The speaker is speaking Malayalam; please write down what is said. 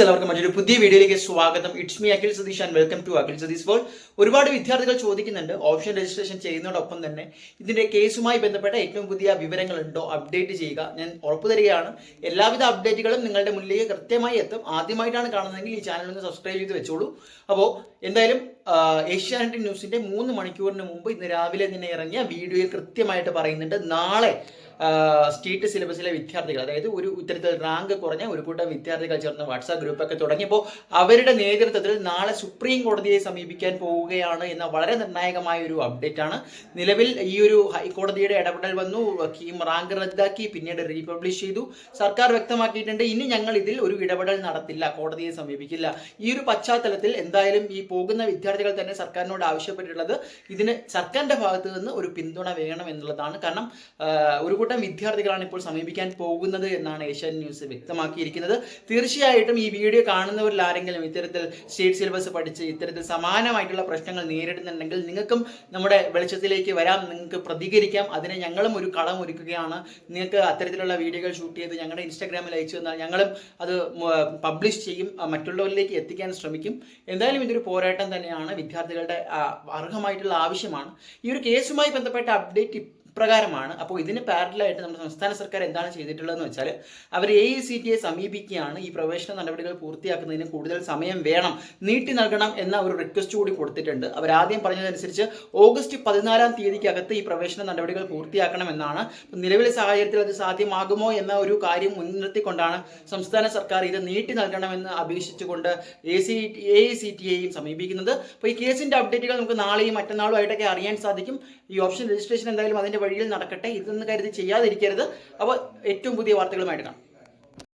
എല്ലാവർക്കും മറ്റൊരു പുതിയ വീഡിയോയിലേക്ക് സ്വാഗതം. It's me Akhil Satish and welcome to Akhil Satish world. ഒരുപാട് വിദ്യാർത്ഥികൾ ചോദിക്കുന്നുണ്ട്, ഓപ്ഷൻ രജിസ്ട്രേഷൻ ചെയ്യുന്നതോടൊപ്പം തന്നെ ഇതിന്റെ കേസുമായി ബന്ധപ്പെട്ട ഏറ്റവും പുതിയ വിവരങ്ങളുണ്ടോ, അപ്ഡേറ്റ് ചെയ്യുക. ഞാൻ ഉറപ്പു തരികയാണ്, എല്ലാവിധ അപ്ഡേറ്റുകളും നിങ്ങളുടെ മുന്നിലേക്ക് കൃത്യമായി എത്തും. ആദ്യമായിട്ടാണ് കാണുന്നതെങ്കിൽ ഈ ചാനൽ ഒന്ന് സബ്സ്ക്രൈബ് ചെയ്ത് വെച്ചോളൂ. അപ്പോൾ എന്തായാലും ഏഷ്യാനെറ്റ് ന്യൂസിന്റെ 3 മണിക്കൂറിന് മുമ്പ് ഇന്ന് രാവിലെ തന്നെ ഇറങ്ങിയ വീഡിയോയിൽ കൃത്യമായിട്ട് പറയുന്നുണ്ട്, നാളെ സ്റ്റേറ്റ് സിലബസിലെ വിദ്യാർത്ഥികൾ, അതായത് ഒരു ഇത്തരത്തിൽ റാങ്ക് കുറഞ്ഞ ഒരു കൂട്ടം വിദ്യാർത്ഥികൾ ചേർന്ന് വാട്സാപ്പ് ഗ്രൂപ്പൊക്കെ തുടങ്ങിയപ്പോൾ അവരുടെ നേതൃത്വത്തിൽ നാളെ സുപ്രീം കോടതിയെ സമീപിക്കാൻ പോവുകയാണ് എന്ന വളരെ നിർണായകമായ ഒരു അപ്ഡേറ്റ് ആണ്. നിലവിൽ ഈ ഒരു ഹൈക്കോടതിയുടെ ഇടപെടൽ വന്നു, റാങ്ക് റദ്ദാക്കി, പിന്നീട് റീപബ്ലിഷ് ചെയ്തു. സർക്കാർ വ്യക്തമാക്കിയിട്ടുണ്ട്, ഇനി ഞങ്ങൾ ഇതിൽ ഒരു ഇടപെടൽ നടത്തില്ല, കോടതിയെ സമീപിക്കില്ല. ഈ ഒരു പശ്ചാത്തലത്തിൽ എന്തായാലും ഈ പോകുന്ന വിദ്യാർത്ഥികൾ തന്നെ സർക്കാരിനോട് ആവശ്യപ്പെട്ടിട്ടുള്ളത് ഇതിന് സർക്കാരിന്റെ ഭാഗത്ത് നിന്ന് ഒരു പിന്തുണ വേണം എന്നുള്ളതാണ്. കാരണം ഒരു കൂട്ടം വിദ്യാർത്ഥികളാണ് ഇപ്പോൾ സമീപിക്കാൻ പോകുന്നത് എന്നാണ് ഏഷ്യാനെറ്റ് ന്യൂസ് വ്യക്തമാക്കിയിരിക്കുന്നത്. തീർച്ചയായിട്ടും ഈ വീഡിയോ കാണുന്നവരിൽ ആരെങ്കിലും ഇത്തരത്തിൽ സ്റ്റേറ്റ് സിലബസ് പഠിച്ച് ഇത്തരത്തിൽ സമാനമായിട്ടുള്ള പ്രശ്നങ്ങൾ നേരിടുന്നുണ്ടെങ്കിൽ നിങ്ങൾക്കും നമ്മുടെ വെളിച്ചത്തിലേക്ക് വരാം, നിങ്ങൾക്ക് പ്രതികരിക്കാം. അതിനെ ഞങ്ങളും ഒരു കളം ഒരുക്കുകയാണ്. നിങ്ങൾക്ക് അത്തരത്തിലുള്ള വീഡിയോകൾ ഷൂട്ട് ചെയ്ത് ഞങ്ങളുടെ ഇൻസ്റ്റാഗ്രാമിൽ അയച്ചു തന്നാൽ ഞങ്ങളും അത് പബ്ലിഷ് ചെയ്യും, മറ്റുള്ളവരിലേക്ക് എത്തിക്കാൻ ശ്രമിക്കും. എന്തായാലും ഇതൊരു പോരാട്ടം തന്നെയാണ്, വിദ്യാർത്ഥികളുടെ അർഹമായിട്ടുള്ള ആവശ്യമാണ്. ഈ ഒരു കേസുമായി ബന്ധപ്പെട്ട അപ്ഡേറ്റ് പ്രകാരമാണ്. അപ്പോൾ ഇതിന് പാരലായിട്ട് നമ്മുടെ സംസ്ഥാന സർക്കാർ എന്താണ് ചെയ്തിട്ടുള്ളതെന്ന് വെച്ചാൽ, അവർ AICTE സമീപിക്കുകയാണ്. ഈ പ്രവേശന നടപടികൾ പൂർത്തിയാക്കുന്നതിന് കൂടുതൽ സമയം വേണം, നീട്ടി നൽകണം എന്ന ഒരു റിക്വസ്റ്റ് കൂടി കൊടുത്തിട്ടുണ്ട്. അവരാദ്യം പറഞ്ഞതനുസരിച്ച് ഓഗസ്റ്റ് 14-ാം തീയതിക്കകത്ത് ഈ പ്രവേശന നടപടികൾ പൂർത്തിയാക്കണമെന്നാണ്. നിലവിലെ സാഹചര്യത്തിൽ അത് സാധ്യമാകുമോ എന്ന ഒരു കാര്യം മുൻനിർത്തിക്കൊണ്ടാണ് സംസ്ഥാന സർക്കാർ ഇത് നീട്ടി നൽകണമെന്ന് അപേക്ഷിച്ചുകൊണ്ട് AICTEയെയും സമീപിക്കുന്നത്. അപ്പോൾ ഈ കേസിന്റെ അപ്ഡേറ്റുകൾ നമുക്ക് നാളെയും മറ്റന്നാളും ആയിട്ടൊക്കെ അറിയാൻ സാധിക്കും. ഈ ഓപ്ഷൻ രജിസ്ട്രേഷൻ എന്തായാലും അതിന്റെ വഴിയിൽ നടക്കട്ടെ, ഇതെന്ന് കരുതി ചെയ്യാതിരിക്കരുത്. അപ്പോൾ ഏറ്റവും പുതിയ വാർത്തകളുമായിട്ട് കാണാം.